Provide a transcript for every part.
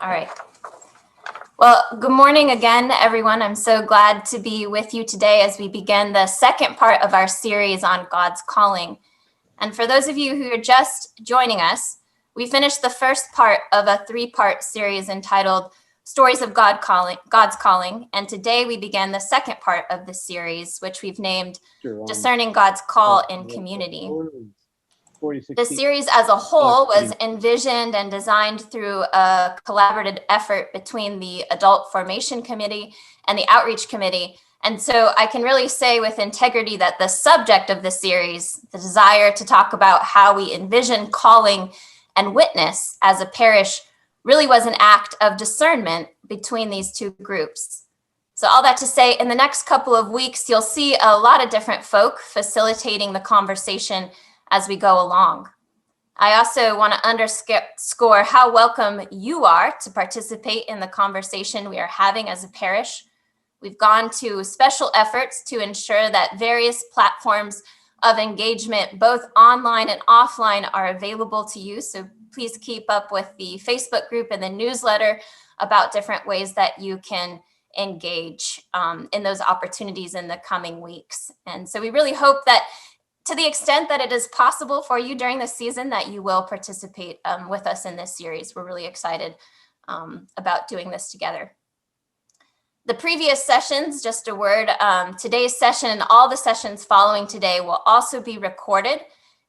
All right. Well, good morning again, everyone. I'm so glad to be with you today as we begin the second part of our series on God's calling. And for those of you who are just joining us, we finished the first part of a three-part series entitled Stories of God's Calling. And today we begin the second part of the series, which we've named Discerning God's Call in Community. The series as a whole was envisioned and designed through a collaborative effort between the Adult Formation Committee and the Outreach Committee. And so I can really say with integrity that the subject of the series, the desire to talk about how we envision calling and witness as a parish, really was an act of discernment between these two groups. So all that to say, in the next couple of weeks, you'll see a lot of different folk facilitating the conversation as we go along. I also want to underscore how welcome you are to participate in the conversation we are having as a parish. We've gone to special efforts to ensure that various platforms of engagement, both online and offline, are available to you. So please keep up with the Facebook group and the newsletter about different ways that you can engage in those opportunities in the coming weeks. And so we really hope that to the extent that it is possible for you during this season, that you will participate with us in this series. We're really excited about doing this together. The previous sessions, just a word, today's session and all the sessions following today will also be recorded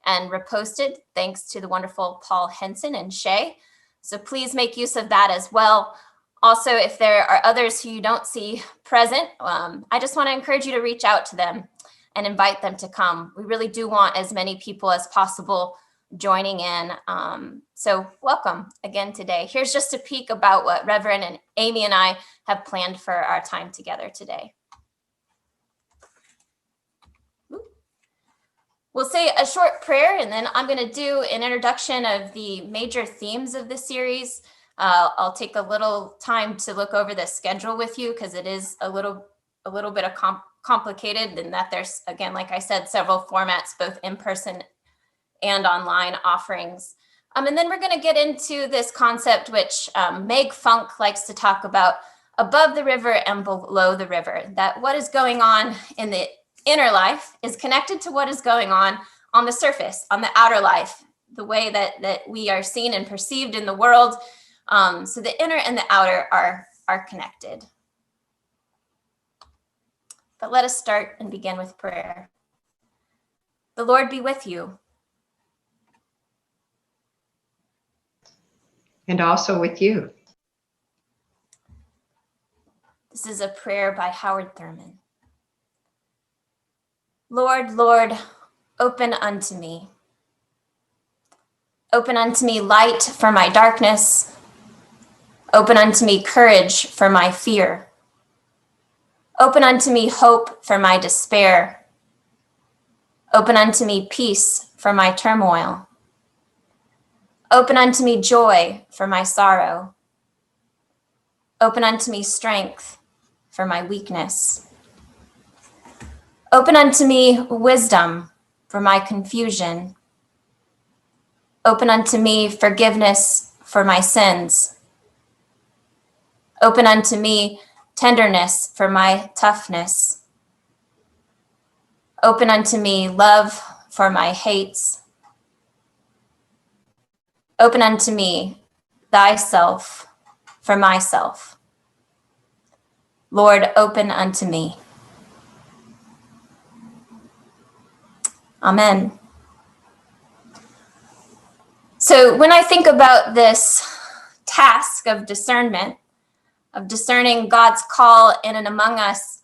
and reposted, thanks to the wonderful Paul Henson and Shay. So please make use of that as well. Also, if there are others who you don't see present, I just want to encourage you to reach out to them and invite them to come. We really do want as many people as possible joining in. So welcome again today. Here's just a peek about what Reverend and Amy and I have planned for our time together today. We'll say a short prayer, and then I'm going to do an introduction of the major themes of the series. I'll take a little time to look over the schedule with you because it is a little bit of complicated, and that there's, again, like I said, several formats, both in person and online offerings. And then we're going to get into this concept, which Meg Funk likes to talk about, above the river and below the river, that what is going on in the inner life is connected to what is going on the surface, on the outer life, the way that we are seen and perceived in the world. So the inner and the outer are connected. But let us start and begin with prayer. The Lord be with you. And also with you. This is a prayer by Howard Thurman. Lord, Lord, open unto me. Open unto me light for my darkness. Open unto me courage for my fear. Open unto me hope for my despair. Open unto me peace for my turmoil. Open unto me joy for my sorrow. Open unto me strength for my weakness. Open unto me wisdom for my confusion. Open unto me forgiveness for my sins. Open unto me tenderness for my toughness. Open unto me love for my hates. Open unto me thyself for myself. Lord, open unto me. Amen. So when I think about this task of discernment, of discerning God's call in and among us,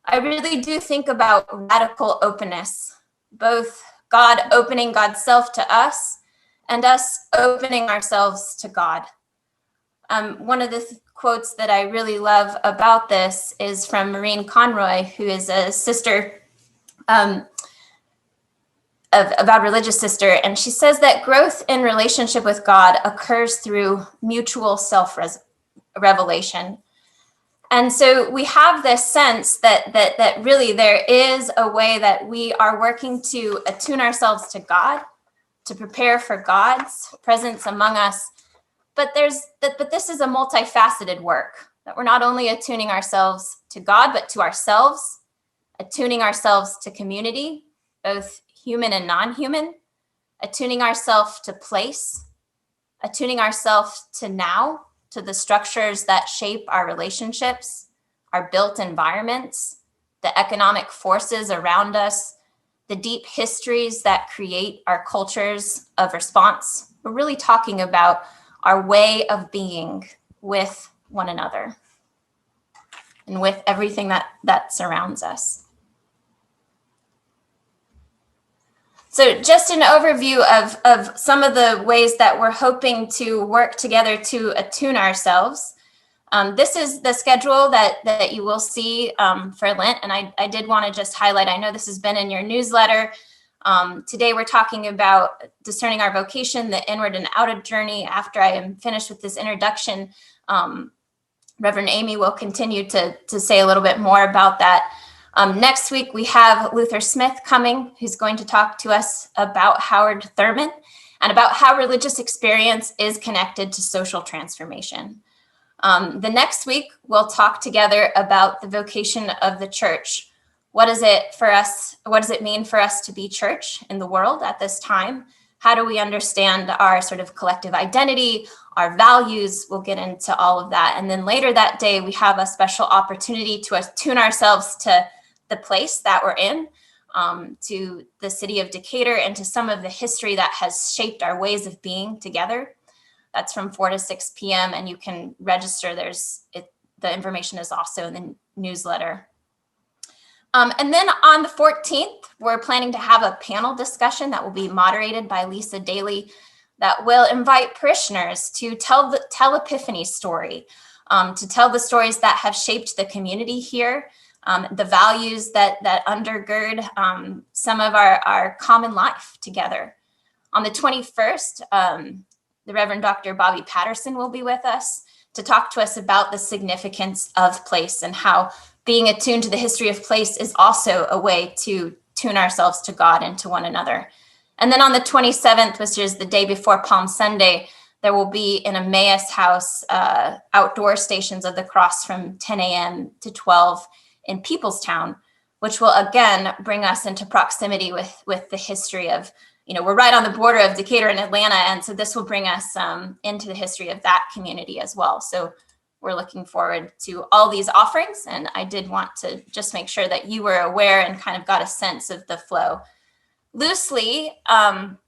I really do think about radical openness, both God opening God's self to us and us opening ourselves to God. One of the quotes that I really love about this is from Maureen Conroy, who is a sister, about religious sister, and she says that growth in relationship with God occurs through mutual self-revelation. And so we have this sense that really there is a way that we are working to attune ourselves to God, to prepare for God's presence among us, but this is a multifaceted work, that we're not only attuning ourselves to God, but to ourselves, attuning ourselves to community, both human and non-human, attuning ourselves to place, attuning ourselves to now, to the structures that shape our relationships, our built environments, the economic forces around us, the deep histories that create our cultures of response. We're really talking about our way of being with one another and with everything that surrounds us. So just an overview of some of the ways that we're hoping to work together to attune ourselves. This is the schedule that you will see for Lent. And I did want to just highlight, I know this has been in your newsletter. Today we're talking about discerning our vocation, the inward and outward journey. After I am finished with this introduction, Reverend Amy will continue to say a little bit more about that. Next week, we have Luther Smith coming, who's going to talk to us about Howard Thurman and about how religious experience is connected to social transformation. The next week, we'll talk together about the vocation of the church. What is it for us? What does it mean for us to be church in the world at this time? How do we understand our sort of collective identity, our values? We'll get into all of that. And then later that day, we have a special opportunity to attune ourselves to the place that we're in, to the city of Decatur, and to some of the history that has shaped our ways of being together. That's from 4 to 6 p.m. and you can register. The information is also in the newsletter. And then on the 14th, we're planning to have a panel discussion that will be moderated by Lisa Daly that will invite parishioners to tell Epiphany's story, to tell the stories that have shaped the community here, the values that undergird some of our common life together. On the 21st, the Reverend Dr. Bobby Patterson will be with us to talk to us about the significance of place and how being attuned to the history of place is also a way to tune ourselves to God and to one another. And then on the 27th, which is the day before Palm Sunday, there will be an Emmaus House outdoor Stations of the Cross from 10 a.m. to 12 in Peoplestown, which will again bring us into proximity with the history of, we're right on the border of Decatur and Atlanta. And so this will bring us into the history of that community as well. So we're looking forward to all these offerings. And I did want to just make sure that you were aware and kind of got a sense of the flow. Loosely, I'm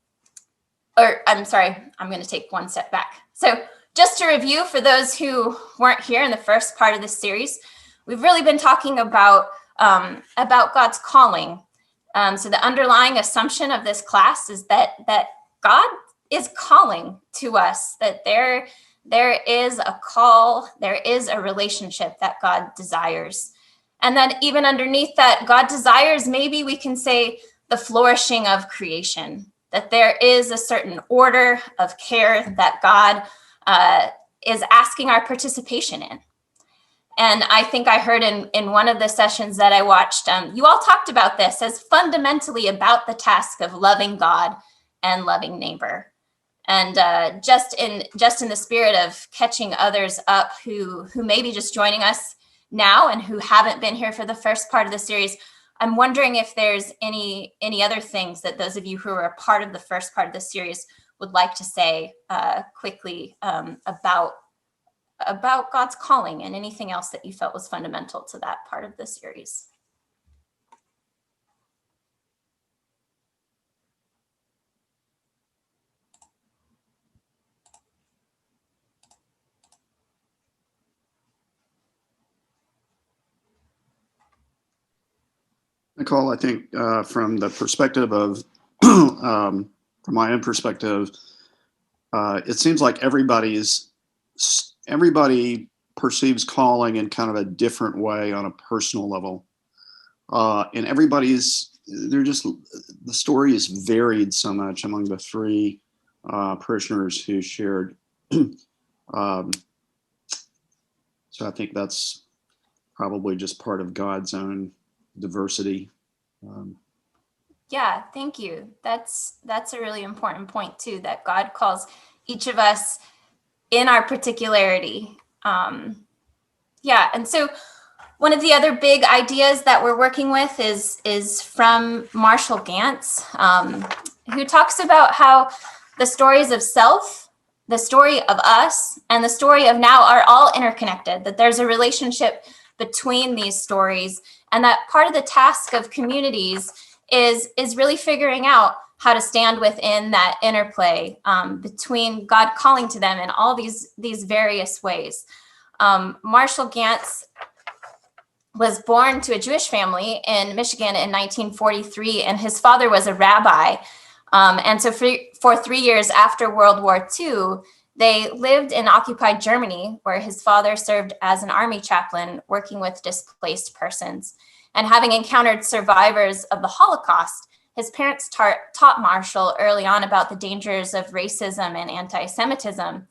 going to take one step back. So just to review for those who weren't here in the first part of this series, we've really been talking about God's calling. So the underlying assumption of this class is that God is calling to us, that there is a call, there is a relationship that God desires. And that even underneath that, God desires, maybe we can say, the flourishing of creation, that there is a certain order of care that God is asking our participation in. And I think I heard in one of the sessions that I watched, you all talked about this as fundamentally about the task of loving God and loving neighbor. And just in the spirit of catching others up who may be just joining us now and who haven't been here for the first part of the series, I'm wondering if there's any other things that those of you who are a part of the first part of the series would like to say quickly about God's calling and anything else that you felt was fundamental to that part of the series. Nicole, I think from the perspective of, from my own perspective, it seems like everybody perceives calling in kind of a different way on a personal level. And the story is varied so much among the three parishioners who shared. So I think that's probably just part of God's own diversity. Yeah, thank you. That's a really important point too, that God calls each of us in our particularity. And so one of the other big ideas that we're working with is from Marshall Gantz, who talks about how the stories of self, the story of us, and the story of now are all interconnected, that there's a relationship between these stories, and that part of the task of communities is really figuring out how to stand within that interplay between God calling to them in all these various ways. Marshall Gantz was born to a Jewish family in Michigan in 1943, and his father was a rabbi. And so for 3 years after World War II, they lived in occupied Germany, where his father served as an army chaplain working with displaced persons. And having encountered survivors of the Holocaust, his parents taught Marshall early on about the dangers of racism and anti-Semitism.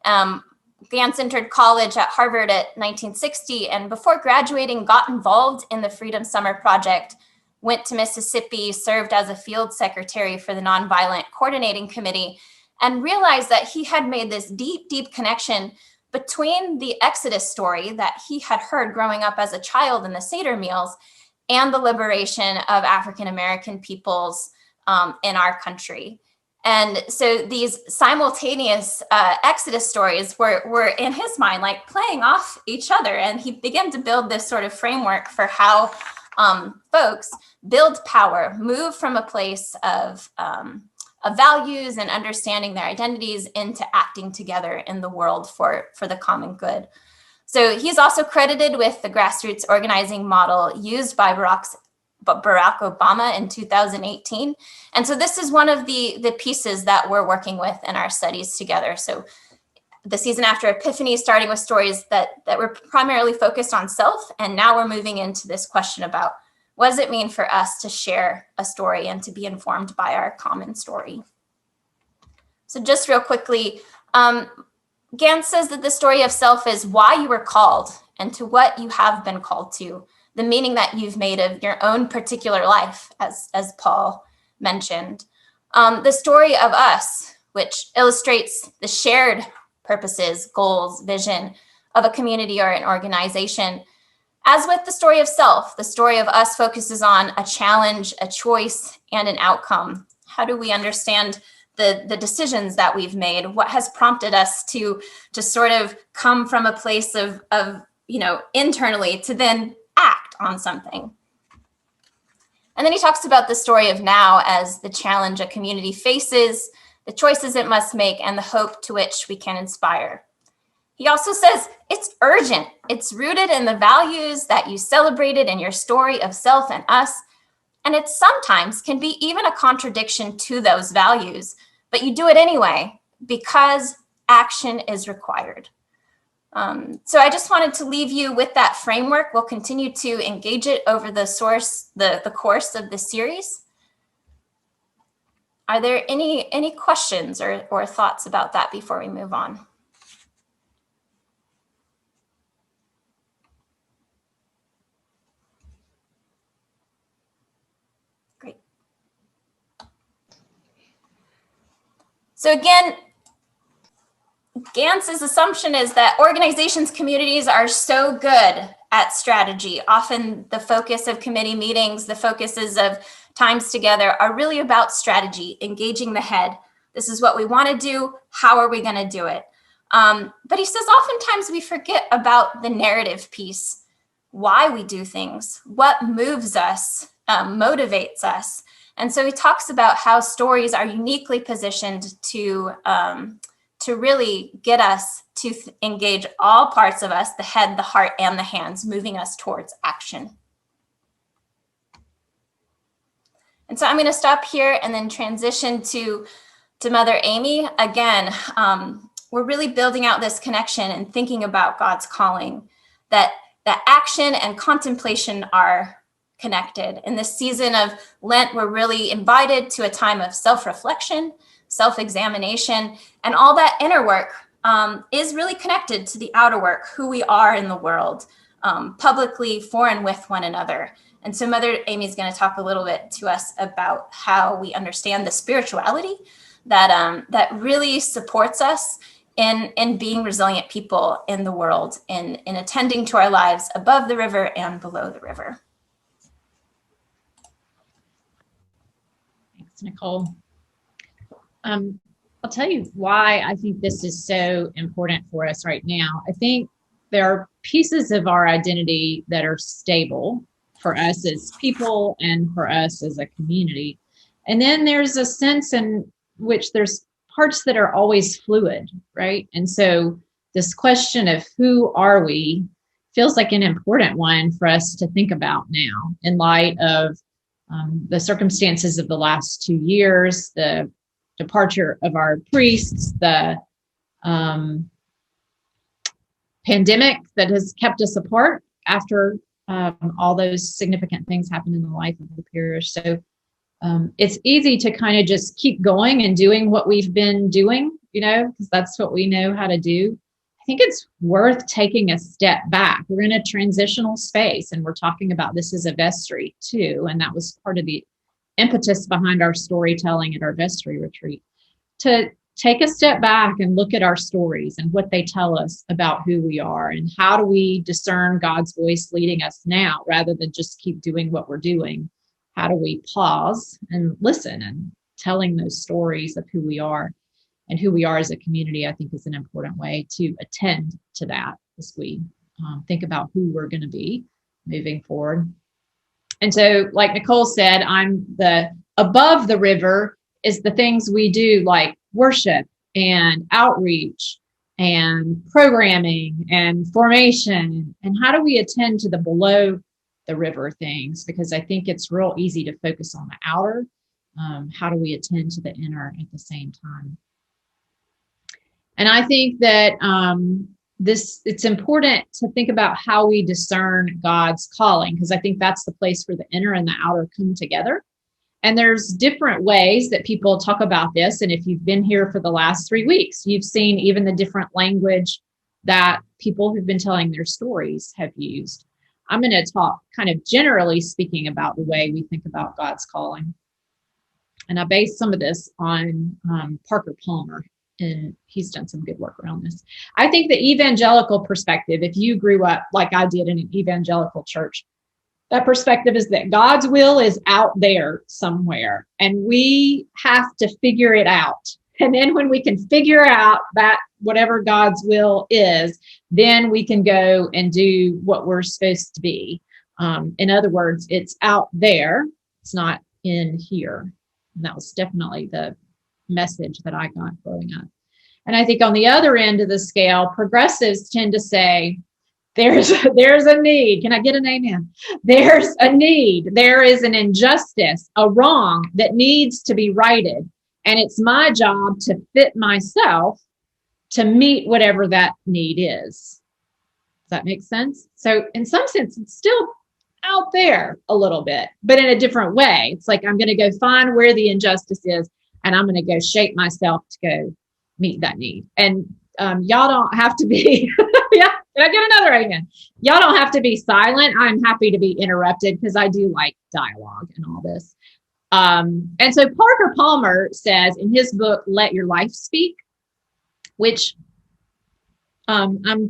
Gantz entered college at Harvard at 1960, and before graduating, got involved in the Freedom Summer Project, went to Mississippi, served as a field secretary for the Nonviolent Coordinating Committee, and realized that he had made this deep, deep connection between the Exodus story that he had heard growing up as a child in the Seder meals and the liberation of African American peoples in our country. And so these simultaneous Exodus stories were in his mind, like playing off each other. And he began to build this sort of framework for how folks build power, move from a place of values and understanding their identities into acting together in the world for the common good. So he's also credited with the grassroots organizing model used by Barack Obama in 2018. And so this is one of the pieces that we're working with in our studies together. So the season after Epiphany, starting with stories that were primarily focused on self. And now we're moving into this question about what does it mean for us to share a story and to be informed by our common story? So just real quickly, Gantz says that the story of self is why you were called and to what you have been called to, the meaning that you've made of your own particular life, as Paul mentioned. The story of us, which illustrates the shared purposes, goals, vision of a community or an organization. As with the story of self, the story of us focuses on a challenge, a choice, and an outcome. How do we understand the decisions that we've made? What has prompted us to sort of come from a place of internally to then act on something? And then he talks about the story of now as the challenge a community faces, the choices it must make, and the hope to which we can inspire. He also says it's urgent. It's rooted in the values that you celebrated in your story of self and us. And it sometimes can be even a contradiction to those values, but you do it anyway because action is required. So I just wanted to leave you with that framework. We'll continue to engage it over the course of the series. Are there any questions or thoughts about that before we move on? Great. So again, Gantz's assumption is that organizations, communities are so good at strategy. Often the focus of committee meetings, the focuses of times together are really about strategy, engaging the head. This is what we want to do. How are we going to do it? But he says oftentimes we forget about the narrative piece, why we do things, what moves us, motivates us. And so he talks about how stories are uniquely positioned to really get us to engage all parts of us, the head, the heart, and the hands, moving us towards action. And so I'm going to stop here and then transition to Mother Amy. Again, we're really building out this connection and thinking about God's calling, that action and contemplation are connected. In this season of Lent, we're really invited to a time of self-reflection, self-examination, and all that inner work is really connected to the outer work, who we are in the world, publicly, for and with one another. And so Mother Amy's going to talk a little bit to us about how we understand the spirituality that really supports us in being resilient people in the world, in attending to our lives above the river and below the river. Thanks, Nicole. I'll tell you why I think this is so important for us right now. I think there are pieces of our identity that are stable for us as people and for us as a community. And then there's a sense in which there's parts that are always fluid, right? And so this question of who are we feels like an important one for us to think about now in light of the circumstances of the last 2 years, the departure of our priests, the pandemic that has kept us apart after all those significant things happened in the life of the parish. So it's easy to kind of just keep going and doing what we've been doing, because that's what we know how to do. I think it's worth taking a step back. We're in a transitional space, and we're talking about this as a vestry too. And that was part of the impetus behind our storytelling at our vestry retreat, to take a step back and look at our stories and what they tell us about who we are, and how do we discern God's voice leading us now rather than just keep doing what we're doing. How do we pause and listen, and telling those stories of who we are and who we are as a community, I think, is an important way to attend to that as we think about who we're going to be moving forward. And so, like Nicole said, I'm the above the river is the things we do, like worship and outreach and programming and formation. And how do we attend to the below the river things? Because I think it's real easy to focus on the outer. How do we attend to the inner at the same time? And I think that it's important to think about how we discern God's calling, because I think that's the place where the inner and the outer come together. And there's different ways that people talk about this. And if you've been here for the last 3 weeks, you've seen even the different language that people who've been telling their stories have used. I'm going to talk kind of generally speaking about the way we think about God's calling. And I base some of this on Parker Palmer, and he's done some good work around this. I think the evangelical perspective, if you grew up like I did in an evangelical church, that perspective is that God's will is out there somewhere, and we have to figure it out. And then when we can figure out that whatever God's will is, then we can go and do what we're supposed to be. In other words, it's out there. It's not in here. And that was definitely the message that I got growing up. And I think on the other end of the scale, progressives tend to say, there's a need. Can I get an amen? There's a need. There is an injustice, a wrong that needs to be righted. And it's my job to fit myself to meet whatever that need is. Does that make sense? So in some sense, it's still out there a little bit, but in a different way. It's like, I'm going to go find where the injustice is, and I'm going to go shape myself to go meet that need. And y'all don't have to be, yeah, can I get another amen? Y'all don't have to be silent. I'm happy to be interrupted because I do like dialogue and all this. And so Parker Palmer says in his book, Let Your Life Speak, which I'm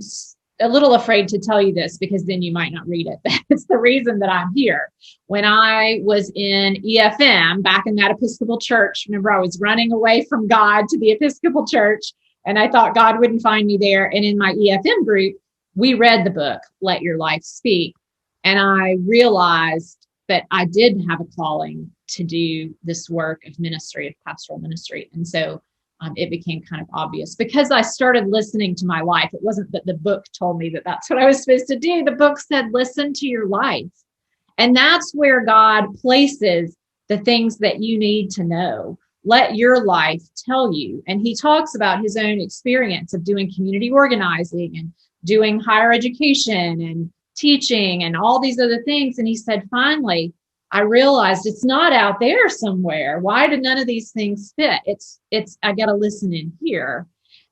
a little afraid to tell you this because then you might not read it. It's the reason that I'm here. When I was in EFM back in that Episcopal church, remember I was running away from God to the Episcopal church, and I thought God wouldn't find me there. And in my EFM group, we read the book, Let Your Life Speak. And I realized that I did have a calling to do this work of ministry, of pastoral ministry. And so it became kind of obvious because I started listening to my life. It wasn't that the book told me that that's what I was supposed to do. The book said, listen to your life. And that's where God places the things that you need to know. Let your life tell you. And he talks about his own experience of doing community organizing and doing higher education and teaching and all these other things. And he said, finally, I realized it's not out there somewhere. Why did none of these things fit? It's I got to listen in here.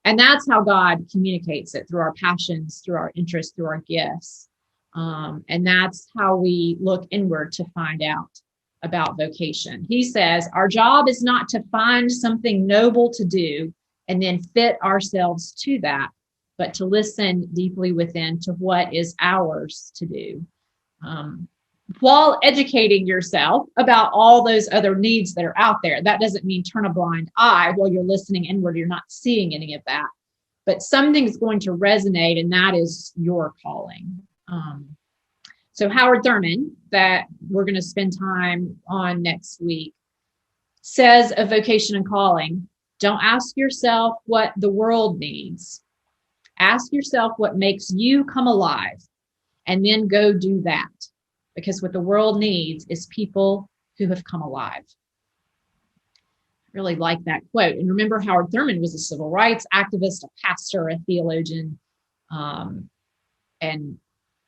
And that's how God communicates it, through our passions, through our interests, through our gifts. And that's how we look inward to find out about vocation. He says, our job is not to find something noble to do and then fit ourselves to that, but to listen deeply within to what is ours to do, while educating yourself about all those other needs that are out there. That doesn't mean turn a blind eye while you're listening inward. You're not seeing any of that, but something's going to resonate, and that is your calling. So Howard Thurman, that we're going to spend time on next week, says of vocation and calling, don't ask yourself what the world needs. Ask yourself what makes you come alive, and then go do that. Because what the world needs is people who have come alive. I really like that quote. And remember, Howard Thurman was a civil rights activist, a pastor, a theologian.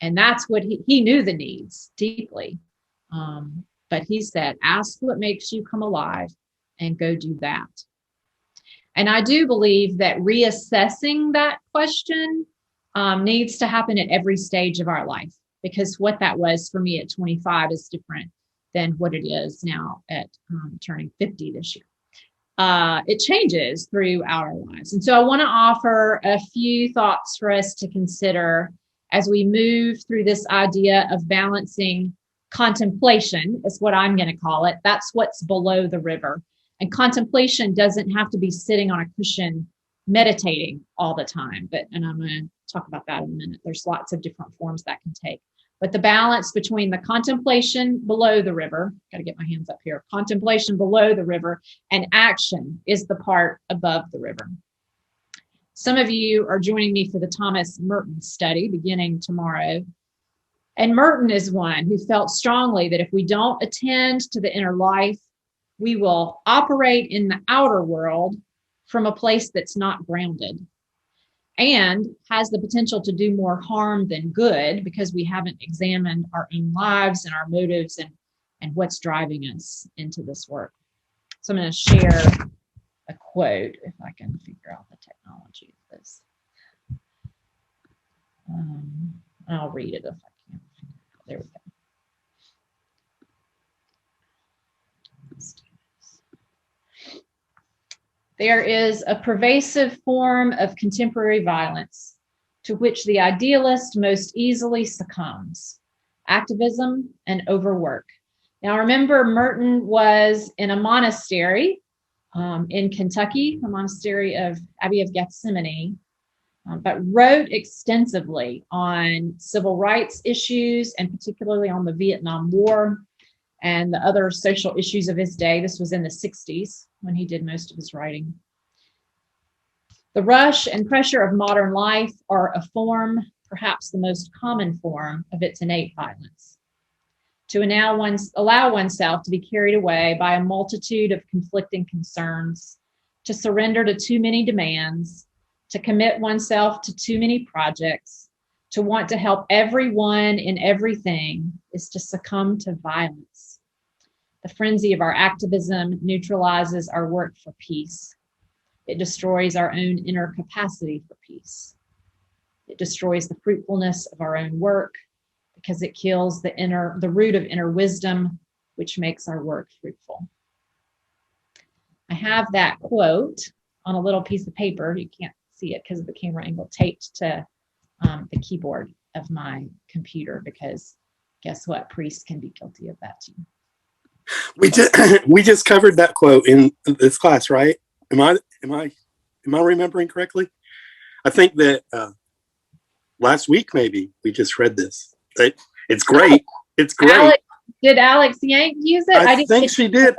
And that's what he knew the needs deeply. But he said, ask what makes you come alive and go do that. And I do believe that reassessing that question needs to happen at every stage of our life, because what that was for me at 25 is different than what it is now at turning 50 this year. It changes throughout our lives. And so I want to offer a few thoughts for us to consider as we move through this idea of balancing contemplation, is what I'm going to call it. That's what's below the river. And contemplation doesn't have to be sitting on a cushion meditating all the time. And I'm going to talk about that in a minute. There's lots of different forms that can take. But the balance between the contemplation below the river, got to get my hands up here, contemplation below the river, and action is the part above the river. Some of you are joining me for the Thomas Merton study beginning tomorrow. And Merton is one who felt strongly that if we don't attend to the inner life, we will operate in the outer world from a place that's not grounded, and has the potential to do more harm than good, because we haven't examined our own lives and our motives and what's driving us into this work. So I'm going to share a quote, if I can figure out the technology of this. I'll read it if I can. There we go. There is a pervasive form of contemporary violence to which the idealist most easily succumbs: activism and overwork. Now, remember, Merton was in a monastery in Kentucky, the monastery of Abbey of Gethsemane, but wrote extensively on civil rights issues, and particularly on the Vietnam War and the other social issues of his day. This was in the 60s when he did most of his writing. The rush and pressure of modern life are a form, perhaps the most common form, of its innate violence. To allow oneself to be carried away by a multitude of conflicting concerns, to surrender to too many demands, to commit oneself to too many projects, to want to help everyone in everything, is to succumb to violence. The frenzy of our activism neutralizes our work for peace. It destroys our own inner capacity for peace. It destroys the fruitfulness of our own work, because it kills the root of inner wisdom, which makes our work fruitful. I have that quote on a little piece of paper. You can't see it because of the camera angle, taped to the keyboard of my computer, because guess what? Priests can be guilty of that too. We just covered that quote in this class, right? Am I remembering correctly? I think that last week maybe we just read this. It's great. It's great. Did Alex Yank use it? I think she did.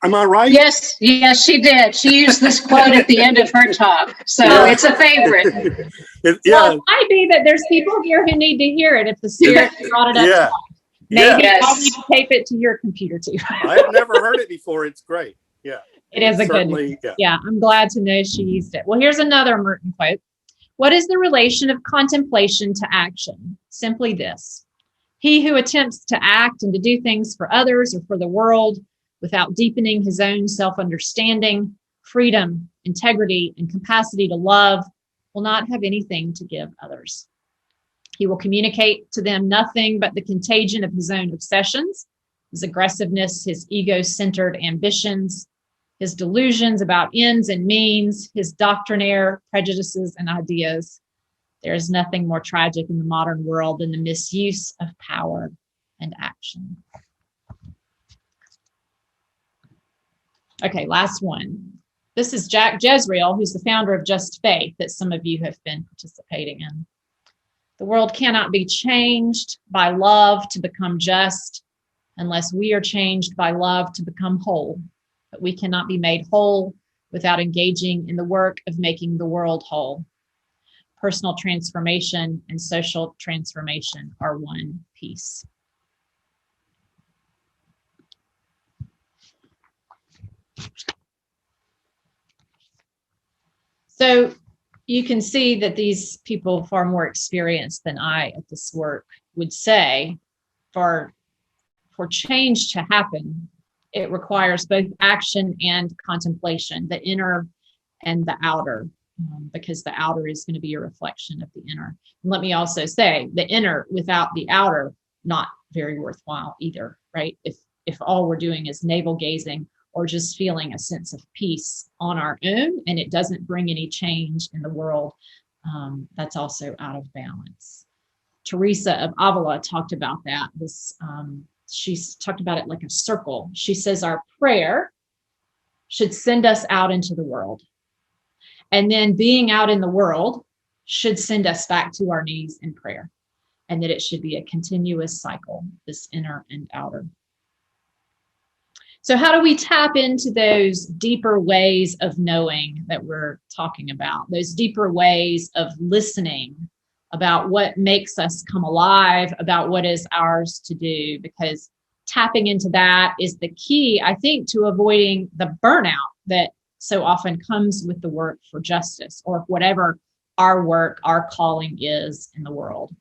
Am I right? Yes, she did. She used this quote at the end of her talk, so it's a favorite. Well, it might be that there's people here who need to hear it if the Spirit brought it up. Yeah. Maybe I'll need to tape it to your computer too. I've never heard it before. It's great. Yeah. It is a good one. Yeah, I'm glad to know she used it. Well, here's another Merton quote. What is the relation of contemplation to action? Simply this: he who attempts to act and to do things for others or for the world without deepening his own self-understanding, freedom, integrity, and capacity to love will not have anything to give others. He will communicate to them nothing but the contagion of his own obsessions, his aggressiveness, his ego-centered ambitions, his delusions about ends and means, his doctrinaire prejudices and ideas. There is nothing more tragic in the modern world than the misuse of power and action. Okay, last one. This is Jack Jezreel, who's the founder of Just Faith that some of you have been participating in. The world cannot be changed by love to become just unless we are changed by love to become whole. But we cannot be made whole without engaging in the work of making the world whole. Personal transformation and social transformation are one piece. So you can see that these people far more experienced than I at this work would say for change to happen, it requires both action and contemplation, the inner and the outer, because the outer is going to be a reflection of the inner. And let me also say, the inner without the outer, not very worthwhile either, right? If all we're doing is navel gazing or just feeling a sense of peace on our own, and it doesn't bring any change in the world, that's also out of balance. Teresa of Avila talked about that. She's talked about it like a circle. She says our prayer should send us out into the world. And then being out in the world should send us back to our knees in prayer. And that it should be a continuous cycle, this inner and outer. So how do we tap into those deeper ways of knowing that we're talking about? Those deeper ways of listening about what makes us come alive, about what is ours to do, because tapping into that is the key, I think, to avoiding the burnout that so often comes with the work for justice or whatever our work, our calling is in the world.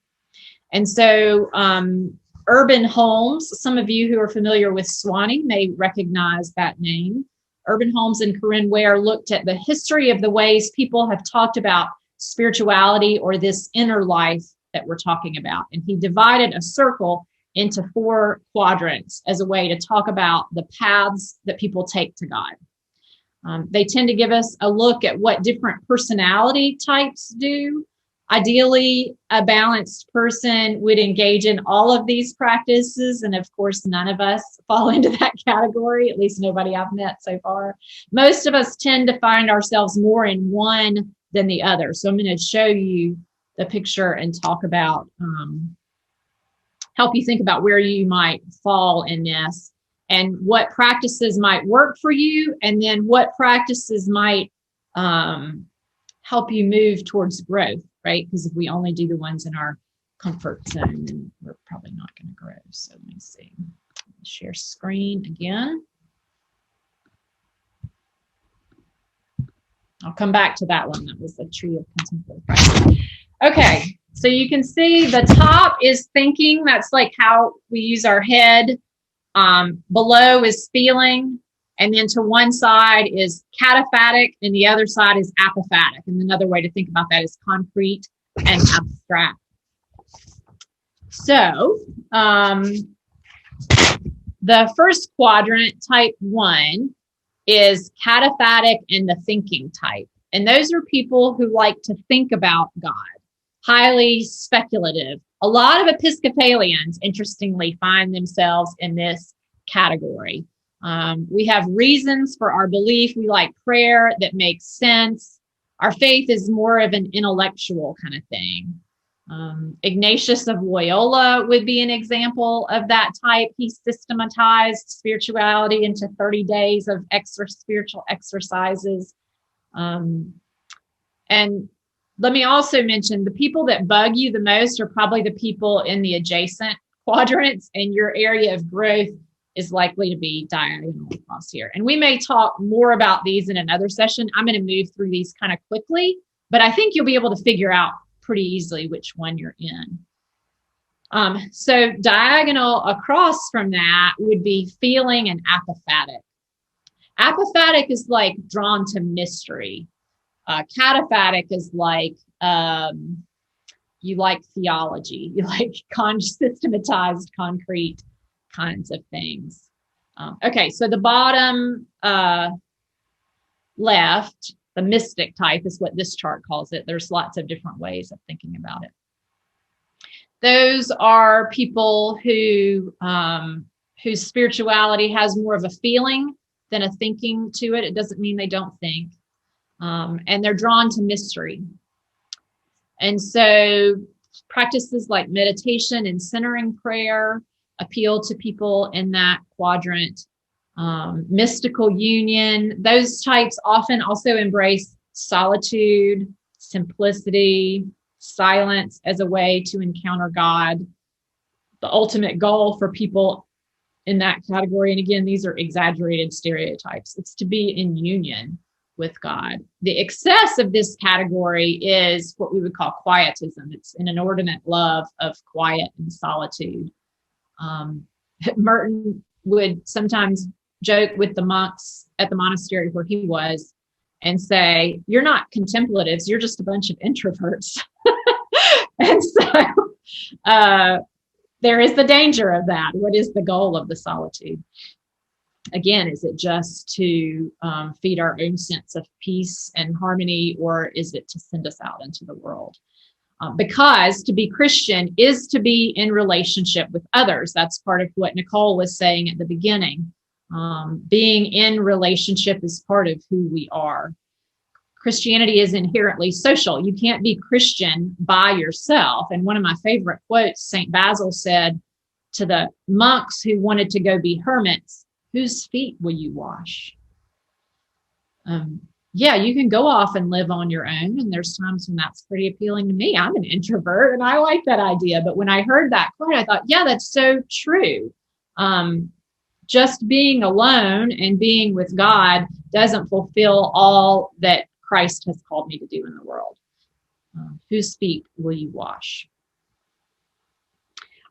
And so Urban Holmes, some of you who are familiar with Swanee may recognize that name. Urban Holmes and Corinne Ware looked at the history of the ways people have talked about spirituality or this inner life that we're talking about. And he divided a circle into 4 quadrants as a way to talk about the paths that people take to God. They tend to give us a look at what different personality types do. Ideally, a balanced person would engage in all of these practices. And of course, none of us fall into that category, at least nobody I've met so far. Most of us tend to find ourselves more in one than the other. So I'm going to show you the picture and talk about, help you think about where you might fall in this and what practices might work for you, and then what practices might help you move towards growth, right? Because if we only do the ones in our comfort zone, then we're probably not going to grow. So let me see. Share screen again. I'll come back to that one. That was the tree of contemplative practice. Okay, so you can see the top is thinking. That's like how we use our head. Below is feeling. And then to one side is cataphatic and the other side is apophatic. And another way to think about that is concrete and abstract. So the first quadrant, type 1, is cataphatic and the thinking type. And those are people who like to think about God, highly speculative. A lot of Episcopalians, interestingly, find themselves in this category. We have reasons for our belief. We like prayer that makes sense. Our faith is more of an intellectual kind of thing. Ignatius of Loyola would be an example of that type. He systematized spirituality into 30 days of spiritual exercises. And let me also mention the people that bug you the most are probably the people in the adjacent quadrants, and your area of growth is likely to be diagonal across here. And we may talk more about these in another session. I'm going to move through these kind of quickly, but I think you'll be able to figure out pretty easily which one you're in. So diagonal across from that would be feeling and apophatic. Apophatic is like drawn to mystery. Cataphatic is like, you like theology, you like systematized, concrete kinds of things. Okay, so the bottom left, the mystic type is what this chart calls it. There's lots of different ways of thinking about it. Those are people who whose spirituality has more of a feeling than a thinking to it. It doesn't mean they don't think. And they're drawn to mystery. And so practices like meditation and centering prayer appeal to people in that quadrant. Mystical union, those types often also embrace solitude, simplicity, silence as a way to encounter God. The ultimate goal for people in that category, and again, these are exaggerated stereotypes, it's to be in union with God. The excess of this category is what we would call quietism. It's an inordinate love of quiet and solitude. Merton would sometimes joke with the monks at the monastery where he was and say, "You're not contemplatives, you're just a bunch of introverts." And so there is the danger of that. What is the goal of the solitude? Again, is it just to feed our own sense of peace and harmony, or is it to send us out into the world? Because to be Christian is to be in relationship with others. That's part of what Nicole was saying at the beginning. Being in relationship is part of who we are. Christianity is inherently social. You can't be Christian by yourself. And one of my favorite quotes, St. Basil said to the monks who wanted to go be hermits, "Whose feet will you wash?" Yeah, you can go off and live on your own. And there's times when that's pretty appealing to me. I'm an introvert and I like that idea. But when I heard that quote, I thought, yeah, that's so true. Just being alone and being with God doesn't fulfill all that Christ has called me to do in the world. Whose feet will you wash?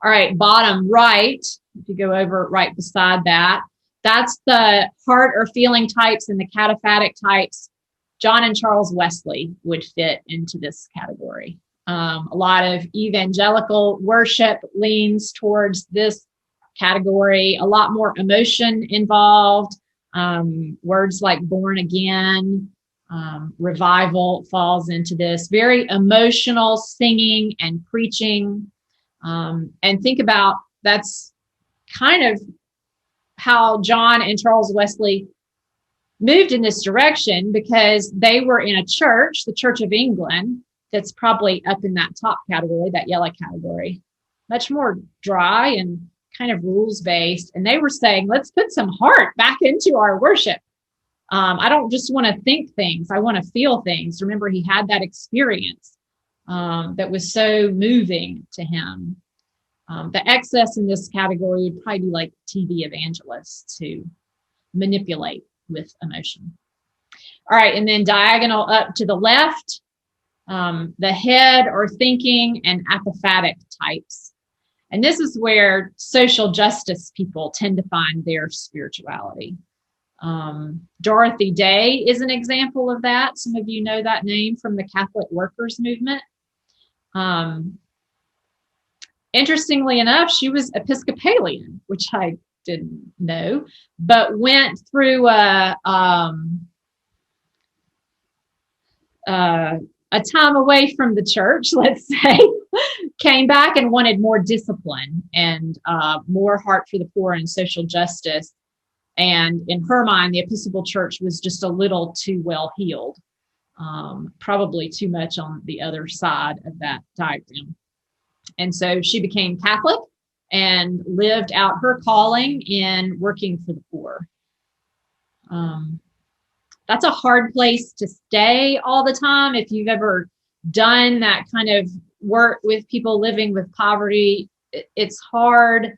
All right, bottom right, if you go over right beside that, that's the heart or feeling types and the cataphatic types. John and Charles Wesley would fit into this category. A lot of evangelical worship leans towards this category, a lot more emotion involved. Words like born again, revival falls into this. Very emotional singing and preaching. And think about, that's kind of how John and Charles Wesley moved in this direction, because they were in a church, the Church of England, that's probably up in that top category, that yellow category, much more dry and kind of rules-based. And they were saying, let's put some heart back into our worship. I don't just want to think things, I want to feel things. Remember, he had that experience that was so moving to him. The excess in this category would probably be like TV evangelists who manipulate with emotion. All right, and then diagonal up to the left, the head or thinking and apophatic types. And this is where social justice people tend to find their spirituality. Dorothy Day is an example of that. Some of you know that name from the Catholic workers movement. Interestingly enough, she was Episcopalian, which I didn't know, but went through a time away from the church, let's say, came back and wanted more discipline and more heart for the poor and social justice. And in her mind, the Episcopal Church was just a little too well heeled, probably too much on the other side of that diagram. And so she became Catholic and lived out her calling in working for the poor. That's a hard place to stay all the time. If you've ever done that kind of work with people living with poverty, it's hard.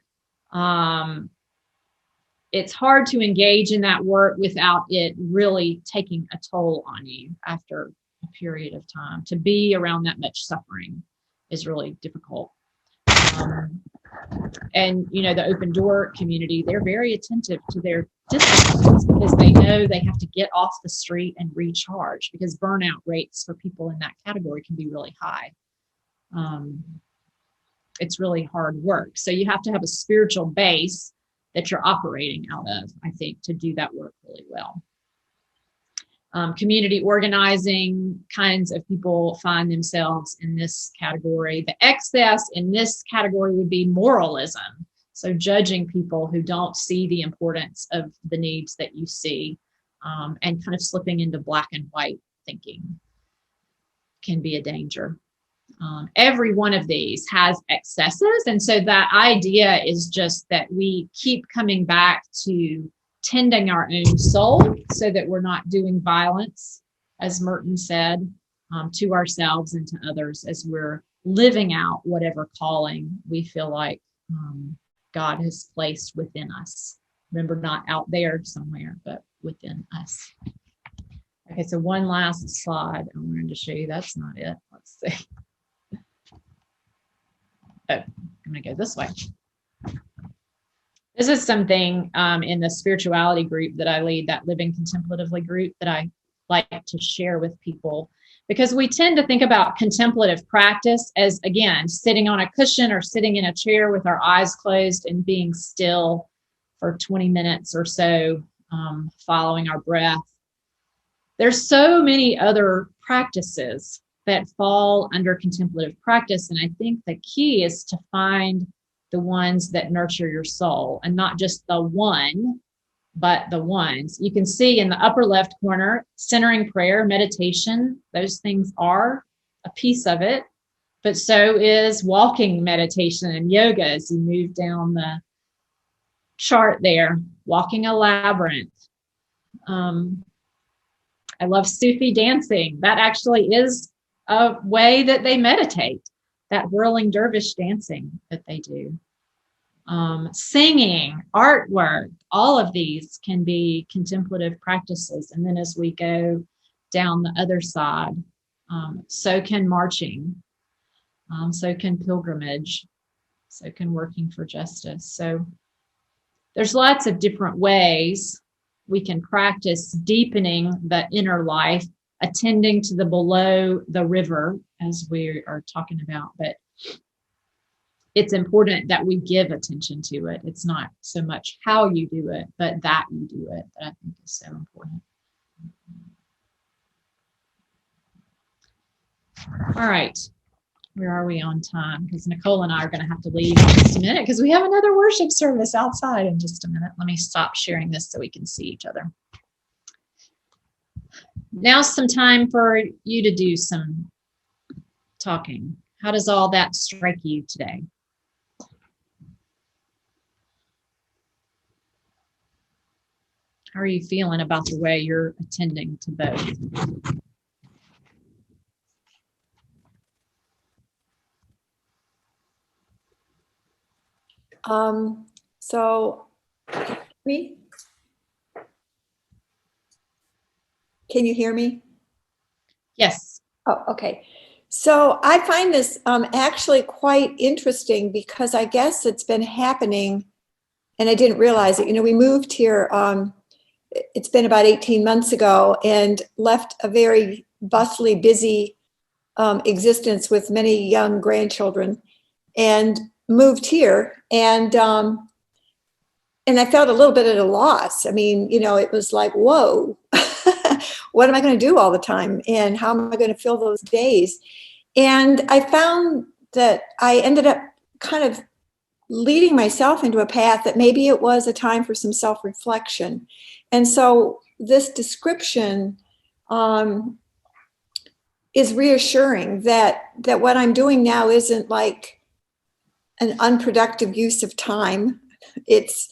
It's hard to engage in that work without it really taking a toll on you after a period of time. To be around that much suffering is really difficult. And, you know, the open door community, they're very attentive to their disciplines because they know they have to get off the street and recharge, because burnout rates for people in that category can be really high. It's really hard work. So you have to have a spiritual base that you're operating out of, I think, to do that work really well. Community organizing kinds of people find themselves in this category. The excess in this category would be moralism. So judging people who don't see the importance of the needs that you see, and kind of slipping into black and white thinking can be a danger. Every one of these has excesses. And so that idea is just that we keep coming back to tending our own soul so that we're not doing violence, as Merton said, to ourselves and to others as we're living out whatever calling we feel like God has placed within us. Remember, not out there somewhere, but within us. Okay, so one last slide I wanted to show you. That's not it. Let's see. Oh, I'm going to go this way. This is something in the spirituality group that I lead, that Living Contemplatively group, that I like to share with people, because we tend to think about contemplative practice as, again, sitting on a cushion or sitting in a chair with our eyes closed and being still for 20 minutes or so, following our breath. There's so many other practices that fall under contemplative practice, and I think the key is to find the ones that nurture your soul, and not just the one, but the ones. You can see in the upper left corner, centering prayer, meditation, those things are a piece of it, but so is walking meditation and yoga as you move down the chart there, walking a labyrinth. I love Sufi dancing. That actually is a way that they meditate, that whirling dervish dancing that they do. Singing, artwork, all of these can be contemplative practices. And then as we go down the other side, so can marching, so can pilgrimage, so can working for justice. So there's lots of different ways we can practice deepening the inner life, attending to the below the river, as we are talking about. But it's important that we give attention to it. It's not so much how you do it, but that you do it, that I think is so important. All right. Where are we on time? Because Nicole and I are going to have to leave in just a minute because we have another worship service outside in just a minute. Let me stop sharing this so we can see each other. Now's some time for you to do some talking. How does all that strike you today? How are you feeling about the way you're attending to both? So me? Can you hear me? Yes. Oh, okay. So I find this actually quite interesting because I guess it's been happening and I didn't realize it. You know, we moved here, it's been about 18 months ago, and left a very bustly, busy existence with many young grandchildren, and moved here, and I felt a little bit at a loss. I mean, you know, it was like, whoa, what am I going to do all the time? And how am I going to fill those days? And I found that I ended up kind of leading myself into a path that maybe it was a time for some self-reflection. And so this description is reassuring that what I'm doing now isn't like an unproductive use of time. It's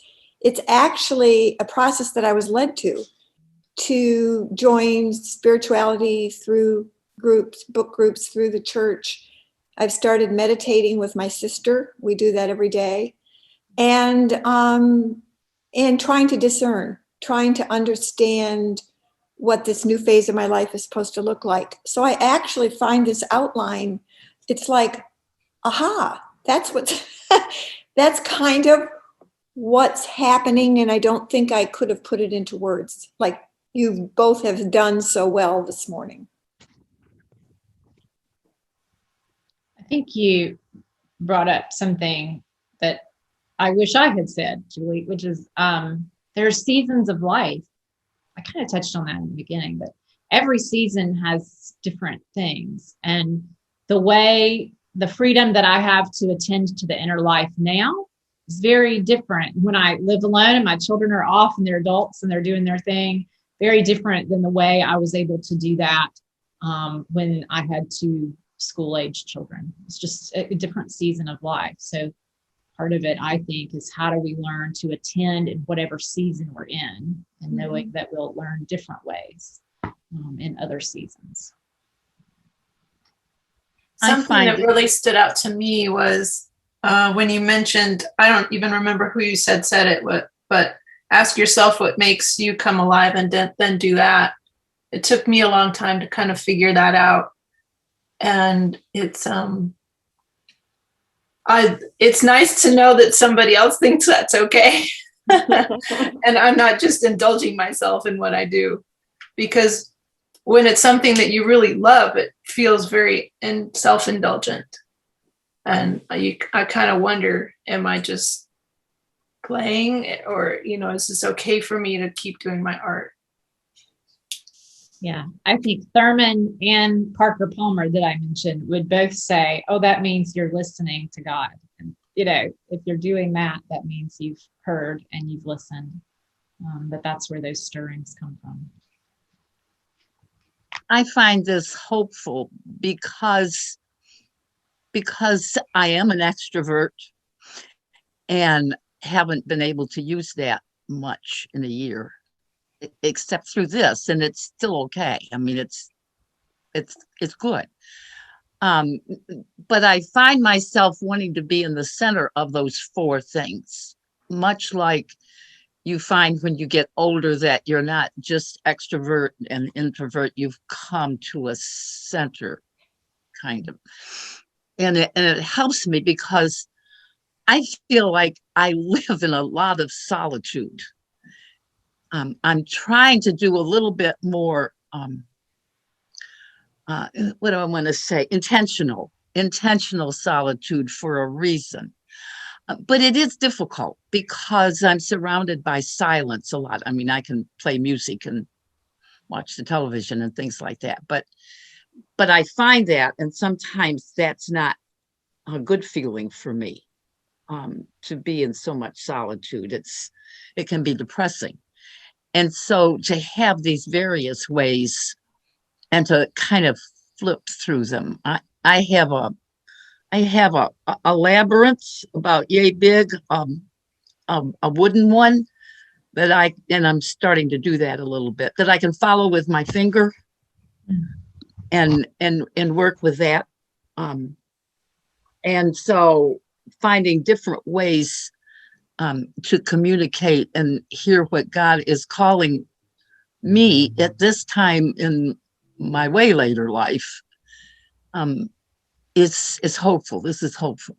actually a process that I was led to join spirituality through groups, book groups, through the church. I've started meditating with my sister. We do that every day. And trying to discern, trying to understand what this new phase of my life is supposed to look like. So I actually find this outline, it's like, aha, that's that's kind of what's happening. And I don't think I could have put it into words like you both have done so well this morning. I think you brought up something that I wish I had said, Julie, which is there are seasons of life. I kind of touched on that in the beginning, but every season has different things. And the freedom that I have to attend to the inner life now is very different. When I live alone and my children are off and they're adults and they're doing their thing, very different than the way I was able to do that when I had two school-age children. It's just a different season of life. So part of it, I think, is how do we learn to attend in whatever season we're in, and knowing that we'll learn different ways in other seasons. Something that really stood out to me was when you mentioned, I don't even remember who you said it, but ask yourself what makes you come alive and then do that. It took me a long time to kind of figure that out. And it's nice to know that somebody else thinks that's okay. And I'm not just indulging myself in what I do, because when it's something that you really love, it feels very self-indulgent. And I kind of wonder, am I just playing, or, is this okay for me to keep doing my art? Yeah, I think Thurman and Parker Palmer that I mentioned would both say, oh, that means you're listening to God. And, if you're doing that, that means you've heard and you've listened. But that's where those stirrings come from. I find this hopeful because I am an extrovert and haven't been able to use that much in a year, except through this, and it's still okay. I mean, it's good. But I find myself wanting to be in the center of those four things, much like you find when you get older that you're not just extrovert and introvert, you've come to a center, kind of. And it helps me because I feel like I live in a lot of solitude. I'm trying to do a little bit more, what do I want to say? Intentional solitude for a reason. But it is difficult because I'm surrounded by silence a lot. I mean, I can play music and watch the television and things like that, but I find that, and sometimes that's not a good feeling for me, to be in so much solitude. It can be depressing. And so to have these various ways and to kind of flip through them, I have a labyrinth about yay big, a wooden one that I'm starting to do that a little bit, that I can follow with my finger and work with that. And so finding different ways to communicate and hear what God is calling me at this time in my way later life is hopeful. This is hopeful.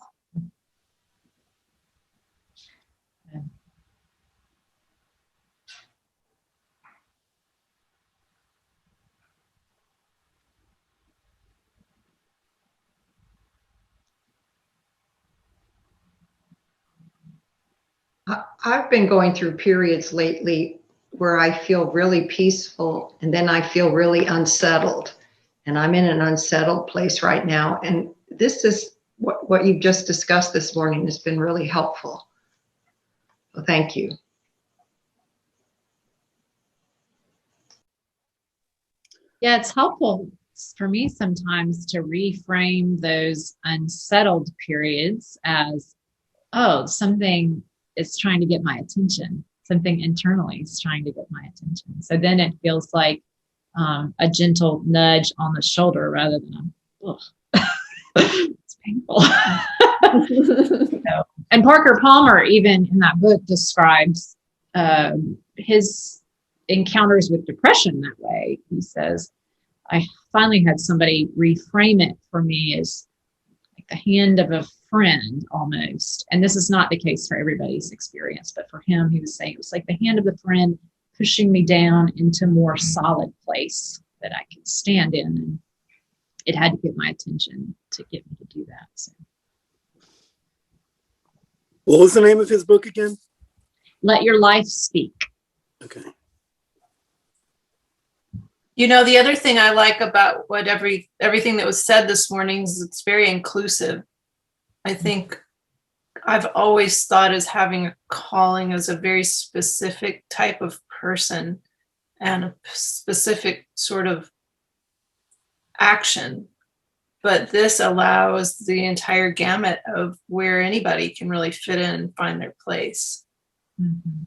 I've been going through periods lately where I feel really peaceful and then I feel really unsettled. And I'm in an unsettled place right now. And this is what you've just discussed this morning has been really helpful. So thank you. Yeah, it's helpful for me sometimes to reframe those unsettled periods as, oh, something is trying to get my attention. Something internally is trying to get my attention. So then it feels like a gentle nudge on the shoulder rather than it's painful. And Parker Palmer, even in that book, describes his encounters with depression that way. He says, I finally had somebody reframe it for me as like the hand of a friend almost. And this is not the case for everybody's experience, but for him, he was saying it was like the hand of a friend pushing me down into a more solid place that I could stand in. And it had to get my attention to get me to do that. So. What was the name of his book again? Let Your Life Speak. Okay. You know, the other thing I like about what everything that was said this morning is it's very inclusive. I think I've always thought as having a calling as a very specific type of person and a specific sort of action. But this allows the entire gamut of where anybody can really fit in and find their place. Mm-hmm.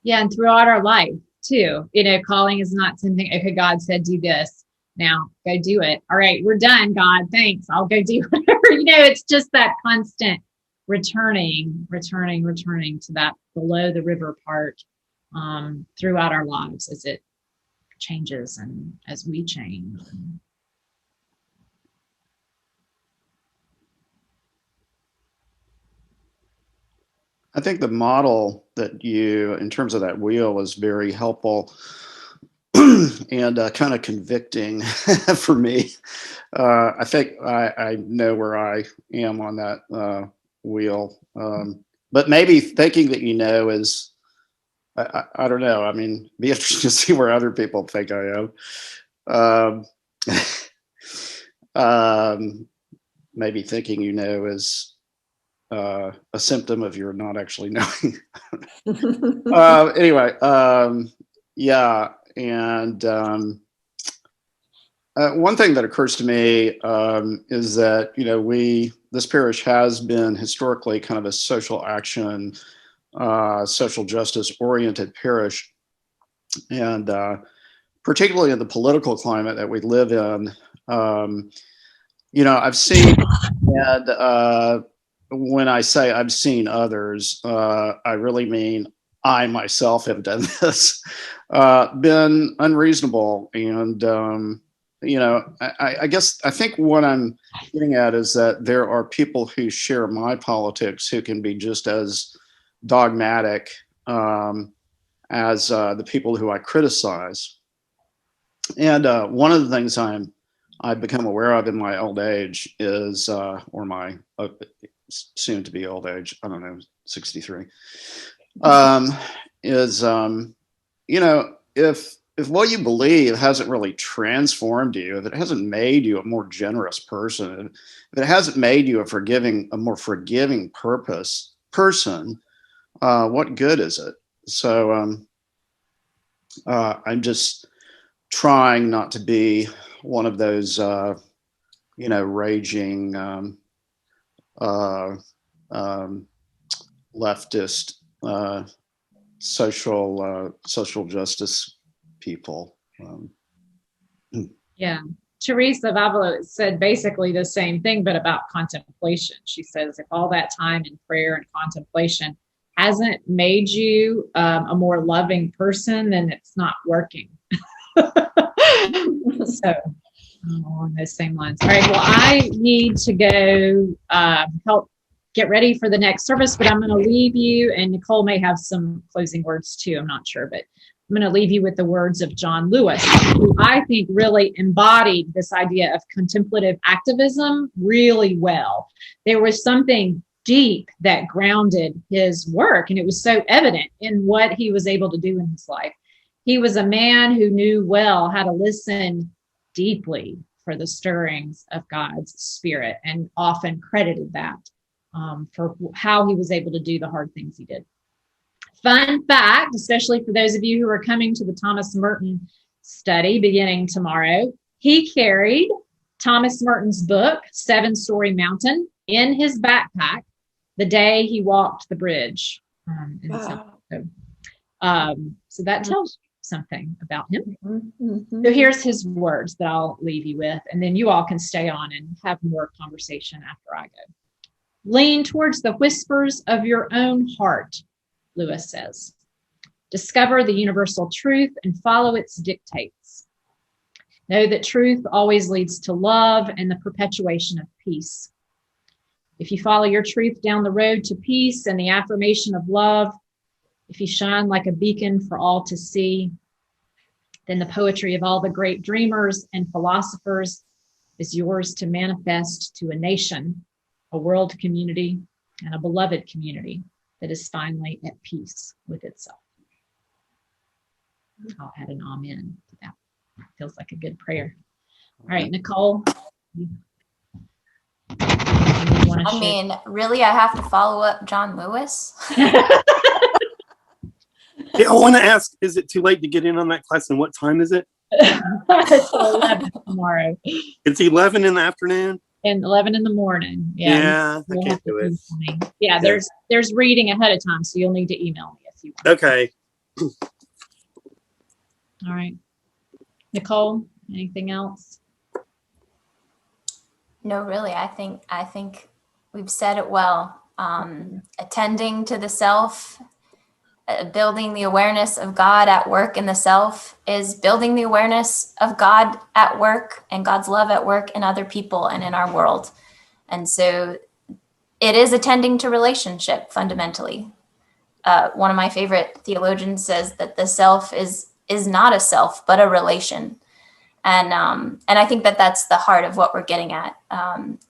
Yeah, and throughout our life too. You know, calling is not something, okay, God said do this. Now go do it. All right, we're done, God. Thanks. I'll go do whatever. You know, it's just that constant returning to that below the river part throughout our lives as it changes and as we change. I think the model that you, in terms of that wheel, is very helpful and kind of convicting for me. I think I know where I am on that wheel, but maybe thinking that you know is, I don't know. I mean, be interesting to see where other people think I am. Maybe thinking you know is a symptom of your not actually knowing. Anyway, yeah. And one thing that occurs to me is that, you know, this parish has been historically kind of a social action, social justice oriented parish. And particularly in the political climate that we live in, you know, I've seen, and when I say I've seen others, I really mean I myself have done this, been unreasonable. And, you know, I guess I think what I'm getting at is that there are people who share my politics who can be just as dogmatic as the people who I criticize. And one of the things I've become aware of in my old age is, or my soon to be old age, I don't know, 63, is, you know, if what you believe hasn't really transformed you, if it hasn't made you a more generous person, if it hasn't made you a more forgiving person, what good is it? So I'm just trying not to be one of those, you know, raging leftist social justice people. Yeah. Teresa Vavalo said basically the same thing, but about contemplation. She says, if all that time in prayer and contemplation hasn't made you a more loving person, then it's not working. So along those same lines. All right, well, I need to go help get ready for the next service, but I'm going to leave you, and Nicole may have some closing words too, I'm not sure, but I'm going to leave you with the words of John Lewis, who I think really embodied this idea of contemplative activism really well. There was something deep that grounded his work, and it was so evident in what he was able to do in his life. He was a man who knew well how to listen deeply for the stirrings of God's Spirit, and often credited that for how he was able to do the hard things he did. Fun fact, especially for those of you who are coming to the Thomas Merton study beginning tomorrow, he carried Thomas Merton's book, 7-Story Mountain, in his backpack the day he walked the bridge. Wow. So that tells you something about him. Mm-hmm. So here's his words that I'll leave you with, and then you all can stay on and have more conversation after I go. Lean towards the whispers of your own heart, Lewis says. Discover the universal truth and follow its dictates. Know that truth always leads to love and the perpetuation of peace. If you follow your truth down the road to peace and the affirmation of love, if you shine like a beacon for all to see, then the poetry of all the great dreamers and philosophers is yours to manifest to a nation, a world community, and a beloved community that is finally at peace with itself. I'll add an amen to that. Feels like a good prayer. All right, Nicole. I mean, really, I have to follow up John Lewis? Yeah, I want to ask, is it too late to get in on that class, and what time is it? It's 11 tomorrow. It's 11 in the afternoon? And 11 in the morning. Yeah, We'll I can't do it. Yeah, there's reading ahead of time, so you'll need to email me if you want. Okay. All right. Nicole, anything else? No, really. I think we've said it well. Attending to the self, building the awareness of God at work in the self is building the awareness of God at work and God's love at work in other people and in our world. And so it is attending to relationship fundamentally. One of my favorite theologians says that the self is not a self, but a relation. And I think that that's the heart of what we're getting at,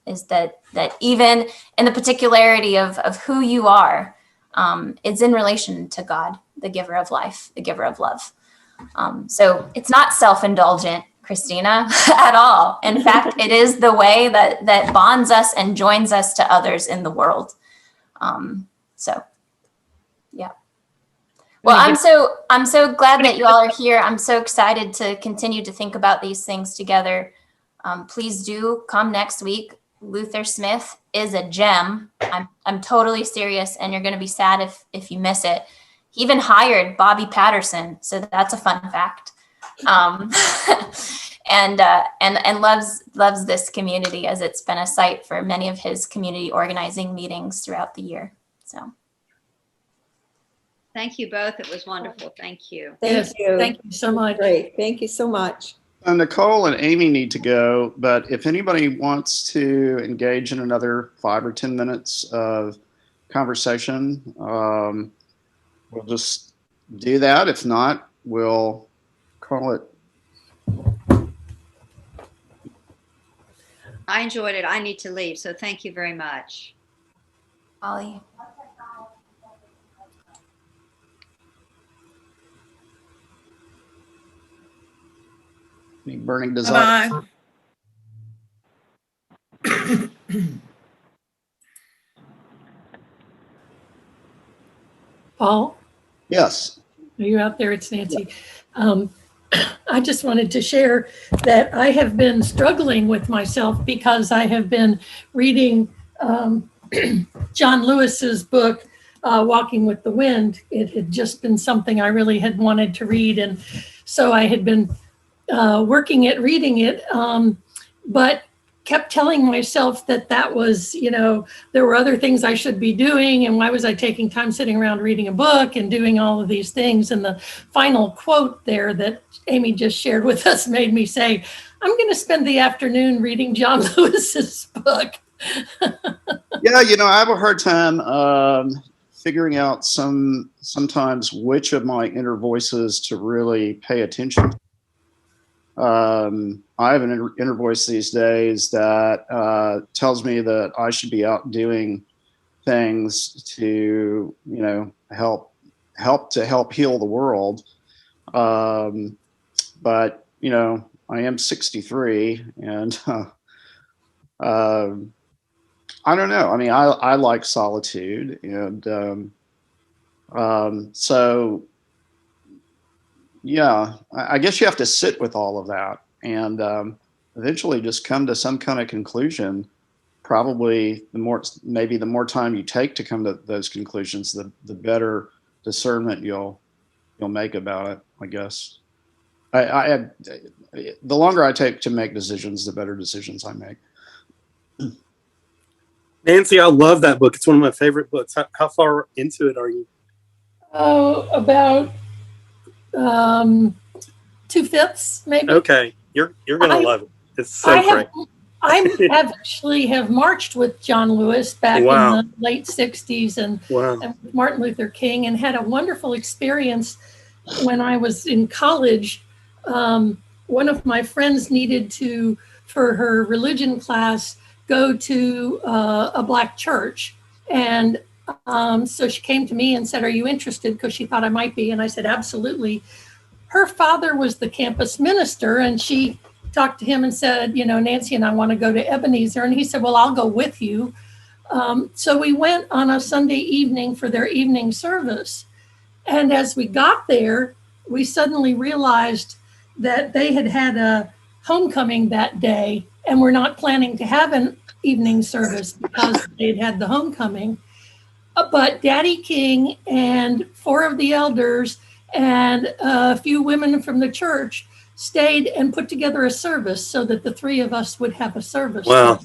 is that even in the particularity of who you are, it's in relation to God, the giver of life, the giver of love. So it's not self-indulgent, Christina, at all. In fact, it is the way that bonds us and joins us to others in the world. So, yeah. Well, I'm so glad that you all are here. I'm so excited to continue to think about these things together. Please do come next week. Luther Smith is a gem. I'm totally serious, and you're going to be sad if you miss it. He even hired Bobby Patterson, so that's a fun fact. And loves this community, as it's been a site for many of his community organizing meetings throughout the year. So. Thank you both. It was wonderful. Thank you. Thank you. Thank you so much. Great. Thank you so much. Nicole and Amy need to go, but if anybody wants to engage in another 5 or 10 minutes of conversation, we'll just do that. If not, we'll call it. I enjoyed it. I need to leave, so thank you very much. Ollie. Any burning desire? Paul? Yes. Are you out there? It's Nancy. I just wanted to share that I have been struggling with myself because I have been reading John Lewis's book, Walking with the Wind. It had just been something I really had wanted to read. And so I had been reading it, but kept telling myself that was, there were other things I should be doing. And why was I taking time sitting around reading a book and doing all of these things? And the final quote there that Amy just shared with us made me say, I'm going to spend the afternoon reading John Lewis's book. Yeah, I have a hard time figuring out sometimes which of my inner voices to really pay attention to. I have an inner voice these days that tells me that I should be out doing things to, help heal the world. But, I am 63 and I don't know. I mean, I like solitude, and so yeah, I guess you have to sit with all of that and eventually just come to some kind of conclusion. Probably the more time you take to come to those conclusions, the better discernment you'll make about it, I guess. The longer I take to make decisions, the better decisions I make. Nancy, I love that book. It's one of my favorite books. How far into it are you? Oh, about 2/5, maybe. Okay, you're gonna love it. It's so great. I actually have marched with John Lewis back in the late 60s and with Martin Luther King, and had a wonderful experience when I was in college. One of my friends needed to, for her religion class, go to a Black church. And so she came to me and said, are you interested? Because she thought I might be. And I said, absolutely. her father was the campus minister, and she talked to him and said, Nancy and I want to go to Ebenezer. And he said, well, I'll go with you. So we went on a Sunday evening for their evening service. And as we got there, we suddenly realized that they had a homecoming that day and were not planning to have an evening service because they'd had the homecoming. But Daddy King and 4 of the elders and a few women from the church stayed and put together a service so that the 3 of us would have a service. Wow.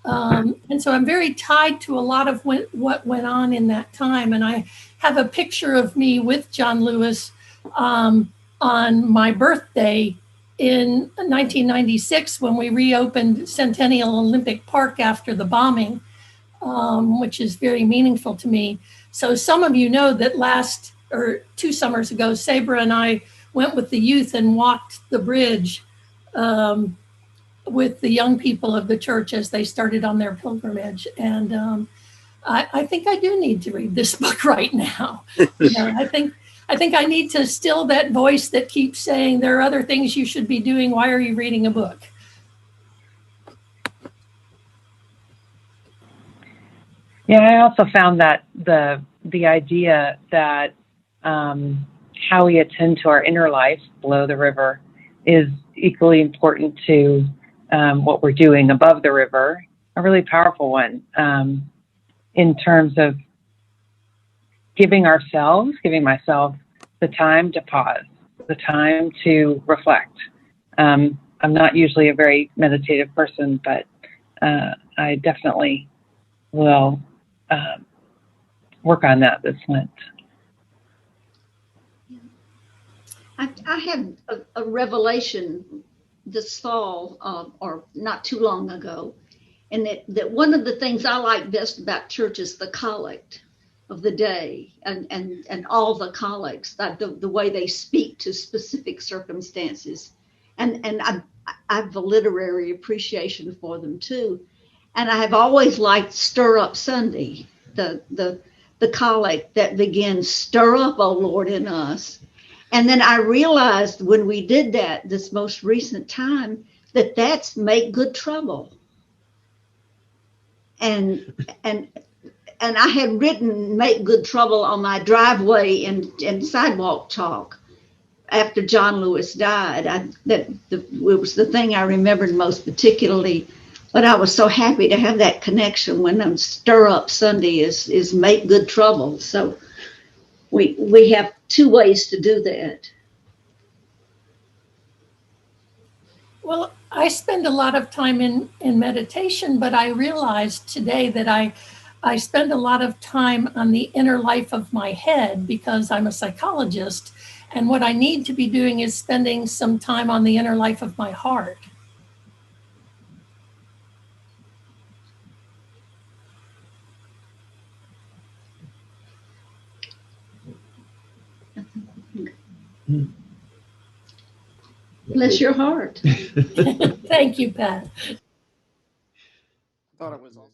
And so I'm very tied to a lot of what went on in that time. And I have a picture of me with John Lewis on my birthday in 1996 when we reopened Centennial Olympic Park after the bombing, which is very meaningful to me. So some of you know that 2 summers ago, Sabra and I went with the youth and walked the bridge with the young people of the church as they started on their pilgrimage. And I think I do need to read this book right now. I think I need to still that voice that keeps saying there are other things you should be doing. Why are you reading a book? Yeah, I also found that the idea that how we attend to our inner life below the river is equally important to what we're doing above the river, a really powerful one in terms of giving myself the time to pause, the time to reflect. I'm not usually a very meditative person, but I definitely will work on that this Lent. I had a revelation this fall, or not too long ago, and that one of the things I like best about church is the collect of the day and all the collects, that the way they speak to specific circumstances. And I have a literary appreciation for them too. And I have always liked Stir Up Sunday, the collect that begins, stir up, O Lord, in us. And then I realized when we did that this most recent time, that's make good trouble. And I had written make good trouble on my driveway and sidewalk chalk after John Lewis died. It was the thing I remembered most particularly, but I was so happy to have that connection when Stir Up Sunday is make good trouble. So we have 2 ways to do that. Well, I spend a lot of time in meditation, but I realized today that I spend a lot of time on the inner life of my head because I'm a psychologist. And what I need to be doing is spending some time on the inner life of my heart. Bless your heart. Thank you, Pat. I thought it was awesome.